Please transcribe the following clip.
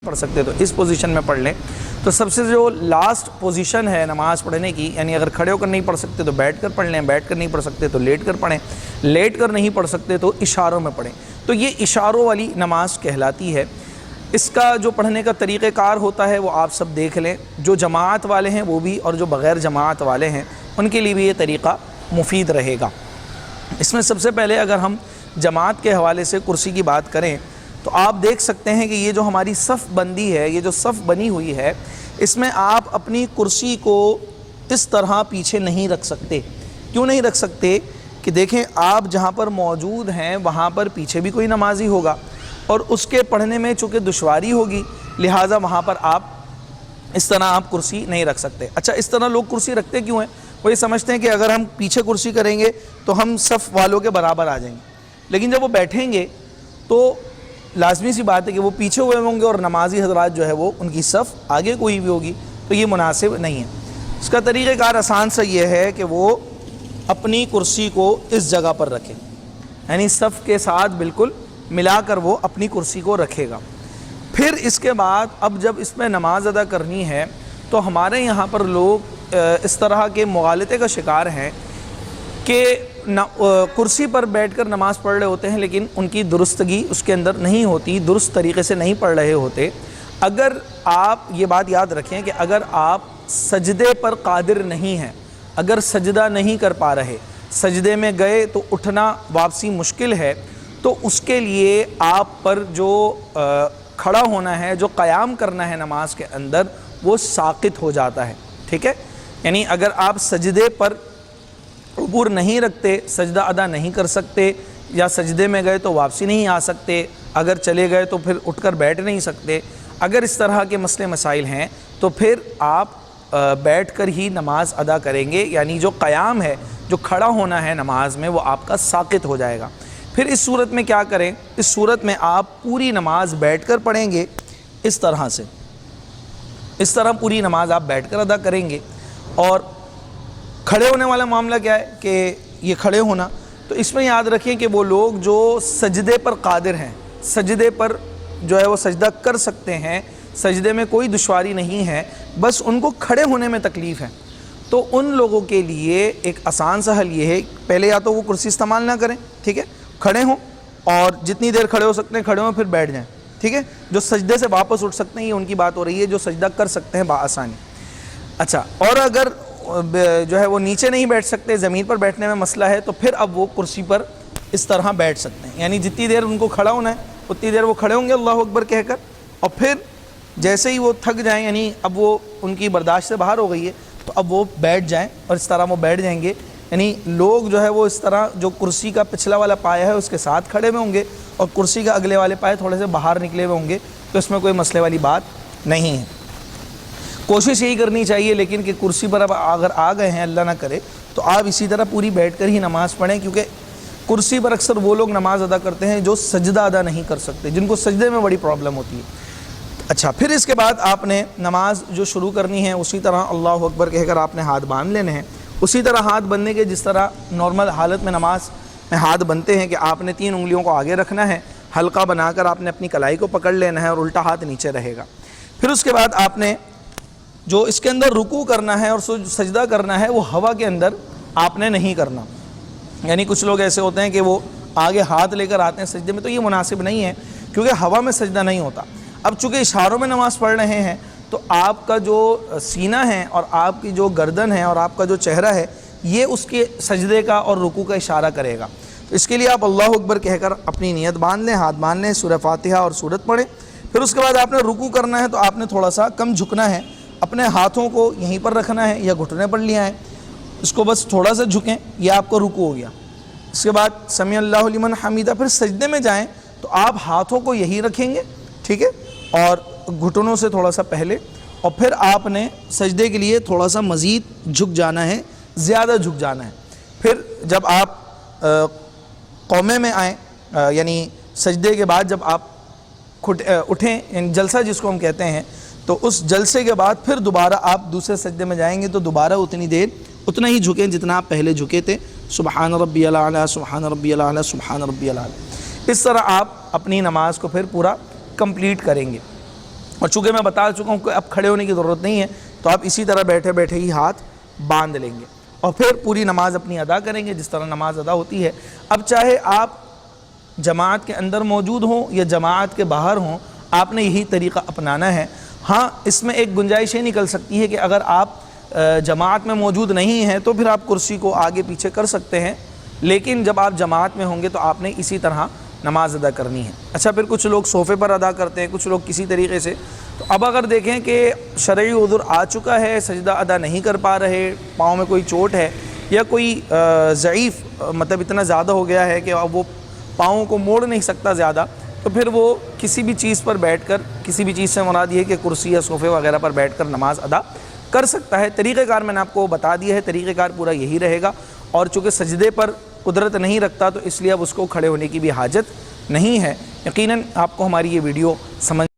پڑھ سکتے تو اس پوزیشن میں پڑھ لیں۔ تو سب سے جو لاسٹ پوزیشن ہے نماز پڑھنے کی، یعنی اگر کھڑے ہو کر نہیں پڑھ سکتے تو بیٹھ کر پڑھ لیں، بیٹھ کر نہیں پڑھ سکتے تو لیٹ کر پڑھیں، لیٹ کر نہیں پڑھ سکتے تو اشاروں میں پڑھیں۔ تو یہ اشاروں والی نماز کہلاتی ہے۔ اس کا جو پڑھنے کا طریقہ کار ہوتا ہے وہ آپ سب دیکھ لیں، جو جماعت والے ہیں وہ بھی اور جو بغیر جماعت والے ہیں ان کے لیے بھی یہ طریقہ مفید رہے گا۔ اس میں سب سے پہلے اگر ہم جماعت کے حوالے سے کرسی کی بات کریں تو آپ دیکھ سکتے ہیں کہ یہ جو ہماری صف بندی ہے، یہ جو صف بنی ہوئی ہے، اس میں آپ اپنی کرسی کو اس طرح پیچھے نہیں رکھ سکتے۔ کیوں نہیں رکھ سکتے؟ کہ دیکھیں آپ جہاں پر موجود ہیں وہاں پر پیچھے بھی کوئی نمازی ہوگا اور اس کے پڑھنے میں چونکہ دشواری ہوگی، لہٰذا وہاں پر آپ اس طرح آپ کرسی نہیں رکھ سکتے۔ اچھا، اس طرح لوگ کرسی رکھتے کیوں ہیں؟ وہ یہ سمجھتے ہیں کہ اگر ہم پیچھے کرسی کریں گے تو ہم صف والوں کے برابر آ جائیں گے، لیکن جب وہ بیٹھیں گے تو لازمی سی بات ہے کہ وہ پیچھے ہوئے ہوں گے اور نمازی حضرات جو ہے وہ ان کی صف آگے کوئی بھی ہوگی، تو یہ مناسب نہیں ہے۔ اس کا طریقہ کار آسان سا یہ ہے کہ وہ اپنی کرسی کو اس جگہ پر رکھے، یعنی صف کے ساتھ بالکل ملا کر وہ اپنی کرسی کو رکھے گا۔ پھر اس کے بعد اب جب اس میں نماز ادا کرنی ہے تو ہمارے یہاں پر لوگ اس طرح کے مغالطے کا شکار ہیں کہ کرسی پر بیٹھ کر نماز پڑھ رہے ہوتے ہیں لیکن ان کی درستگی اس کے اندر نہیں ہوتی، درست طریقے سے نہیں پڑھ رہے ہوتے۔ اگر آپ یہ بات یاد رکھیں کہ اگر آپ سجدے پر قادر نہیں ہیں، اگر سجدہ نہیں کر پا رہے، سجدے میں گئے تو اٹھنا واپسی مشکل ہے، تو اس کے لیے آپ پر جو کھڑا ہونا ہے، جو قیام کرنا ہے نماز کے اندر، وہ ساقط ہو جاتا ہے۔ ٹھیک ہے، یعنی اگر آپ سجدے پر عبور نہیں رکھتے، سجدہ ادا نہیں کر سکتے، یا سجدے میں گئے تو واپسی نہیں آ سکتے، اگر چلے گئے تو پھر اٹھ کر بیٹھ نہیں سکتے، اگر اس طرح کے مسئلے مسائل ہیں تو پھر آپ بیٹھ کر ہی نماز ادا کریں گے، یعنی جو قیام ہے، جو کھڑا ہونا ہے نماز میں، وہ آپ کا ساقط ہو جائے گا۔ پھر اس صورت میں کیا کریں؟ اس صورت میں آپ پوری نماز بیٹھ کر پڑھیں گے، اس طرح سے، اس طرح پوری نماز آپ بیٹھ کر ادا کریں گے۔ اور کھڑے ہونے والا معاملہ کیا ہے کہ یہ کھڑے ہونا، تو اس میں یاد رکھیں کہ وہ لوگ جو سجدے پر قادر ہیں، سجدے پر جو ہے وہ سجدہ کر سکتے ہیں، سجدے میں کوئی دشواری نہیں ہے، بس ان کو کھڑے ہونے میں تکلیف ہے، تو ان لوگوں کے لیے ایک آسان سا حل یہ ہے، پہلے یا تو وہ کرسی استعمال نہ کریں، ٹھیک ہے، کھڑے ہوں اور جتنی دیر کھڑے ہو سکتے ہیں کھڑے ہوں، پھر بیٹھ جائیں، ٹھیک ہے۔ جو سجدے سے واپس اٹھ سکتے ہیں یہ ان کی بات ہو رہی ہے، جو سجدہ کر سکتے ہیں بآسانی۔ اچھا، اور اگر جو ہے وہ نیچے نہیں بیٹھ سکتے، زمین پر بیٹھنے میں مسئلہ ہے، تو پھر اب وہ کرسی پر اس طرح بیٹھ سکتے ہیں، یعنی جتنی دیر ان کو کھڑا ہونا ہے اتنی دیر وہ کھڑے ہوں گے اللہ اکبر کہہ کر، اور پھر جیسے ہی وہ تھک جائیں، یعنی اب وہ ان کی برداشت سے باہر ہو گئی ہے، تو اب وہ بیٹھ جائیں، اور اس طرح وہ بیٹھ جائیں گے۔ یعنی لوگ جو ہے وہ اس طرح جو کرسی کا پچھلا والا پایا ہے اس کے ساتھ کھڑے ہوئے ہوں گے اور کرسی کا اگلے والے پائے تھوڑے سے باہر نکلے ہوئے ہوں گے، تو اس میں کوئی مسئلے والی بات نہیں ہے۔ کوشش یہی کرنی چاہیے لیکن کہ کرسی پر اب اگر آ گئے ہیں، اللہ نہ کرے، تو آپ اسی طرح پوری بیٹھ کر ہی نماز پڑھیں، کیونکہ کرسی پر اکثر وہ لوگ نماز ادا کرتے ہیں جو سجدہ ادا نہیں کر سکتے، جن کو سجدے میں بڑی پرابلم ہوتی ہے۔ اچھا، پھر اس کے بعد آپ نے نماز جو شروع کرنی ہے اسی طرح اللہ اکبر کہہ کر آپ نے ہاتھ باندھ لینے ہیں، اسی طرح ہاتھ بندھنے کے جس طرح نارمل حالت میں نماز میں ہاتھ بندھتے ہیں، کہ آپ نے 3 انگلیوں کو آگے رکھنا ہے، حلقہ بنا کر آپ نے اپنی کلائی کو پکڑ لینا ہے اور الٹا ہاتھ نیچے رہے گا۔ پھر اس کے بعد آپ نے جو اس کے اندر رکوع کرنا ہے اور سجدہ کرنا ہے، وہ ہوا کے اندر آپ نے نہیں کرنا۔ یعنی کچھ لوگ ایسے ہوتے ہیں کہ وہ آگے ہاتھ لے کر آتے ہیں سجدے میں، تو یہ مناسب نہیں ہے کیونکہ ہوا میں سجدہ نہیں ہوتا۔ اب چونکہ اشاروں میں نماز پڑھ رہے ہیں تو آپ کا جو سینہ ہے اور آپ کی جو گردن ہے اور آپ کا جو چہرہ ہے، یہ اس کے سجدے کا اور رکوع کا اشارہ کرے گا۔ تو اس کے لیے آپ اللہ اکبر کہہ کر اپنی نیت باندھ لیں، ہاتھ باندھ لیں، سورہ فاتحہ اور سورت پڑھیں۔ پھر اس کے بعد آپ نے رکوع کرنا ہے تو آپ نے تھوڑا سا کم جھکنا ہے، اپنے ہاتھوں کو یہیں پر رکھنا ہے یا گھٹنے پر لیا ہے، اس کو بس تھوڑا سا جھکیں، یہ آپ کو رکوع ہو گیا۔ اس کے بعد سمیع اللہ لمن حمیدہ، پھر سجدے میں جائیں تو آپ ہاتھوں کو یہی رکھیں گے، ٹھیک ہے، اور گھٹنوں سے تھوڑا سا پہلے، اور پھر آپ نے سجدے کے لیے تھوڑا سا مزید جھک جانا ہے، زیادہ جھک جانا ہے۔ پھر جب آپ قومے میں آئیں، یعنی سجدے کے بعد جب آپ اٹھیں، یعنی جلسہ جس کو ہم کہتے ہیں، تو اس جلسے کے بعد پھر دوبارہ آپ دوسرے سجدے میں جائیں گے تو دوبارہ اتنی دیر اتنا ہی جھکیں جتنا آپ پہلے جھکے تھے، سبحان ربی الاعلیٰ، سبحان ربی الاعلیٰ، سبحان ربی الاعلیٰ۔ اس طرح آپ اپنی نماز کو پھر پورا کمپلیٹ کریں گے۔ اور چونکہ میں بتا چکا ہوں کہ اب کھڑے ہونے کی ضرورت نہیں ہے، تو آپ اسی طرح بیٹھے بیٹھے ہی ہاتھ باندھ لیں گے اور پھر پوری نماز اپنی ادا کریں گے جس طرح نماز ادا ہوتی ہے۔ اب چاہے آپ جماعت کے اندر موجود ہوں یا جماعت کے باہر ہوں، آپ نے یہی طریقہ اپنانا ہے۔ ہاں، اس میں ایک گنجائش یہ نکل سکتی ہے کہ اگر آپ جماعت میں موجود نہیں ہیں تو پھر آپ کرسی کو آگے پیچھے کر سکتے ہیں، لیکن جب آپ جماعت میں ہوں گے تو آپ نے اسی طرح نماز ادا کرنی ہے۔ اچھا، پھر کچھ لوگ صوفے پر ادا کرتے ہیں، کچھ لوگ کسی طریقے سے۔ تو اب اگر دیکھیں کہ شرعی عذر آ چکا ہے، سجدہ ادا نہیں کر پا رہے، پاؤں میں کوئی چوٹ ہے یا کوئی ضعیف مطلب اتنا زیادہ ہو گیا ہے کہ اب وہ پاؤں کو موڑ نہیں سکتا زیادہ، تو پھر وہ کسی بھی چیز پر بیٹھ کر، کسی بھی چیز سے مراد یہ ہے کہ کرسی یا صوفے وغیرہ پر بیٹھ کر نماز ادا کر سکتا ہے۔ طریقہ کار میں نے آپ کو بتا دیا ہے، طریقہ کار پورا یہی رہے گا، اور چونکہ سجدے پر قدرت نہیں رکھتا تو اس لیے اب اس کو کھڑے ہونے کی بھی حاجت نہیں ہے۔ یقیناً آپ کو ہماری یہ ویڈیو سمجھ